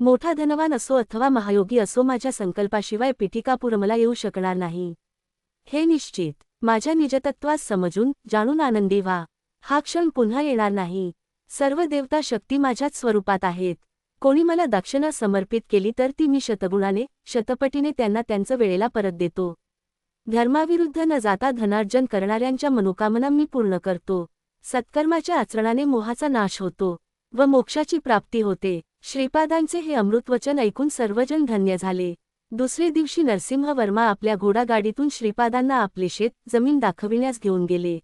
मोठा धनवान असो अथवा महायोगी असो, माझ्या संकल्पाशिवाय पिठिकापूर मला येऊ शकणार नाही, हे निश्चित. माझ्या निजतत्वास समजून जाणून आनंदी व्हा. हा क्षण पुन्हा येणार नाही. सर्व देवता शक्ती माझ्याच स्वरूपात आहेत. कोणी मला दक्षिणा समर्पित केली तर ती मी शतगुणाने शतपटीने त्यांना त्यांचं वेळेला परत देतो. धर्माविरुद्ध न जाता धनार्जन करणाऱ्यांच्या मनोकामना मी पूर्ण करतो. सत्कर्माच्या आचरणाने मोहाचा नाश होतो व मोक्षाची प्राप्ती होते. श्रीपादांचे हे अमृतवचन ऐकून सर्वजण धन्य झाले. दुसरे दिवशी नरसिंह वर्मा आपल्या घोडागाडीतून श्रीपादांना आपले शेत जमीन दाखविण्यास घेऊन गेले.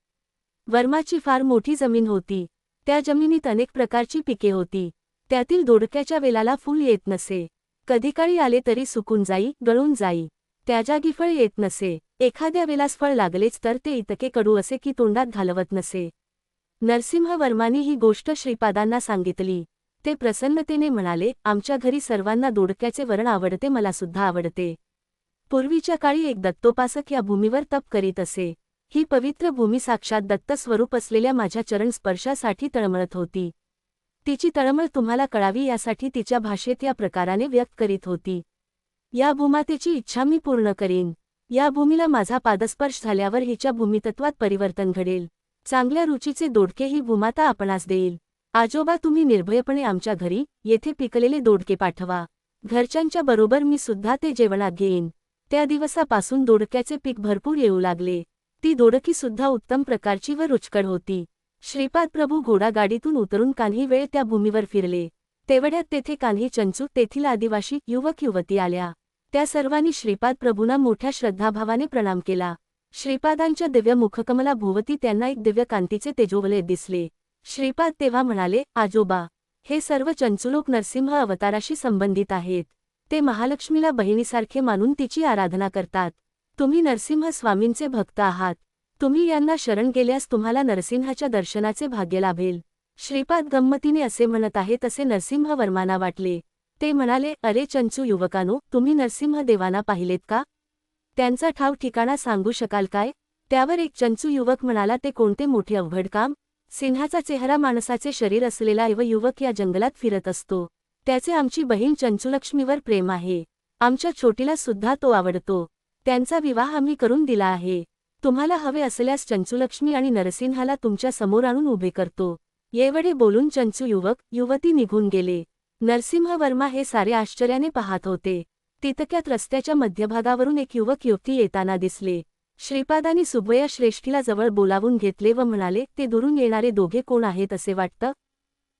वर्माची फार मोठी जमीन होती. त्या जमिनीत अनेक प्रकारची पिके होती. त्यातील दोडक्याच्या वेलाला फूल येत नसे. कधी काळी आले तरी सुकून जाई, गळून जाई. त्या जागी फळ येत नसे. एखाद्या वेलास फळ लागलेच तर ते इतके कडू असे की तोंडात घालवत नसे. नरसिंह वर्मांनी ही गोष्ट श्रीपादांना सांगितली. ते प्रसन्नतेने म्हणाले, आमच्या घरी सर्वांना दोडक्याचे वरण आवडते, मला सुद्धा आवडते. पूर्वीच्या काळी एक दत्तोपासक या भूमीवर तप करीत असे. ही पवित्र भूमी साक्षात दत्त स्वरूप असलेल्या माझ्या चरण स्पर्शासाठी तळमळत होती. तिची तळमळ तुम्हाला कळावी यासाठी तिच्या भाषेत या प्रकाराने व्यक्त करीत होती. या भूमातेची इच्छा मी पूर्ण करीन. या भूमीला माझा पादस्पर्श झाल्यावर हिच्या भूमितत्वात परिवर्तन घडेल. चांगल्या रुचीचे दोडके ही भूमाता आपणास देईल. आजोबा, तुम्ही निर्भयपणे आमच्या घरी येथे पिकलेले दोडके पाठवा. घरच्यांच्या बरोबर मी सुद्धा ते जेवणात घेईन. त्या दिवसापासून दोडक्याचे पीक भरपूर येऊ लागले. ती दोडकी सुद्धा उत्तम प्रकारची व रुचकर होती. श्रीपाद प्रभू घोडागाडीतून उतरून काही वेळ त्या भूमीवर फिरले. तेवढ्यात तेथे कान्ही, चंचू, तेथील आदिवासी युवक युवती आल्या. त्या सर्वांनी श्रीपाद प्रभूंना मोठ्या श्रद्धाभावाने प्रणाम केला. श्रीपादांच्या दिव्य मुखकमला भोवती त्यांना एक दिव्य कांतीचे तेजोवलय दिसले. श्रीपाद तेव्हा म्हणाले, आजोबा, हे सर्व चंचुलोक नरसिंह अवताराशी संबंधित आहेत. ते महालक्ष्मीला बहिणीसारखे मानून तिची आराधना करतात. तुम्ही नरसिंह स्वामींचे भक्त आहात. तुम्ही यांना शरण गेल्यास तुम्हाला नरसिंहाच्या दर्शनाचे भाग्य लाभेल. श्रीपाद गंमतीने असे म्हणत आहेत असे नरसिंह वर्मांना वाटले. ते म्हणाले, अरे चंचू युवकानो, तुम्ही नरसिंह देवांना पाहिलेत का? त्यांचा ठाव ठिकाणा सांगू शकाल काय? त्यावर एक चंचू युवक म्हणाला, ते कोणते मोठे अवघड काम. सिंहाचा चेहरा, माणसाचे शरीर असलेला एव युवक या जंगलात फिरत असतो. त्याचे आमची बहीण चंचूलक्ष्मीवर प्रेम आहे. आमच्या छोटीला सुद्धा तो आवडतो. त्यांचा विवाह आम्ही करून दिला आहे. तुम्हाला हवे असल्यास चंचूलक्ष्मी आणि नरसिंहाला तुमच्या समोर आणून उभे करतो. एवढे बोलून चंचू युवक युवती निघून गेले. नरसिंह वर्मा हे सारे आश्चर्याने पाहत होते. तितक्यात रस्त्याच्या मध्यभागावरून एक युवक युवती येताना दिसले. श्रीपादांनी सुब्बया श्रेष्ठीला जवळ बोलावून घेतले व म्हणाले, ते दुरून येणारे दोघे कोण आहेत असे वाटतं?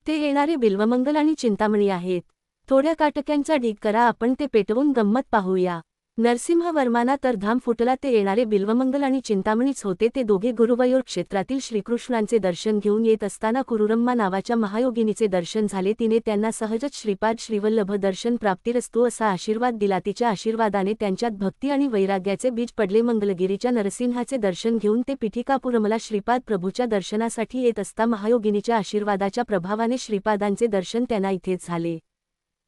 ते येणारे बिल्वमंगल आणि चिंतामणी आहेत. थोड्या काटक्यांचा ढीग करा, आपण ते पेटवून गंमत पाहूया. नरसिंह वर्मांना तर धाम फुटला. ते येणारे बिल्वमंगल आणि चिंतामणीच होते. ते दोघे गुरुवायूर क्षेत्रातील श्रीकृष्णांचे दर्शन घेऊन येत असताना कुरुरम्मा नावाच्या महायोगिनीचे दर्शन झाले. तिने त्यांना सहजच श्रीपाद श्रीवल्लभ दर्शन प्राप्तिरस्तू असा आशीर्वाद दिला. तिच्या आशीर्वादाने त्यांच्यात भक्ती आणि वैराग्याचे बीज पडले. मंगलगिरीच्या नरसिंहाचे दर्शन घेऊन ते पिठिकापुरमला श्रीपाद प्रभूच्या दर्शनासाठी येत असता महायोगिनीच्या आशीर्वादाच्या प्रभावाने श्रीपादांचे दर्शन त्यांना इथेच झाले.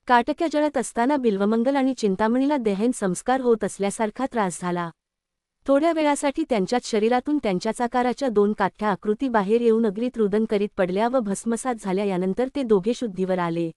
काटक्या जळत असताना बिल्वमंगल आणि चिंतामणीला देहन संस्कार होत असल्यासारखा त्रास झाला. थोड्या वेळासाठी त्यांच्याच शरीरातून त्यांच्याच आकाराच्या दोन काठ्या आकृती बाहेर येऊन अग्नीत रुदन करीत पडल्या व भस्मसात झाल्या. यानंतर ते दोघे शुद्धीवर आले.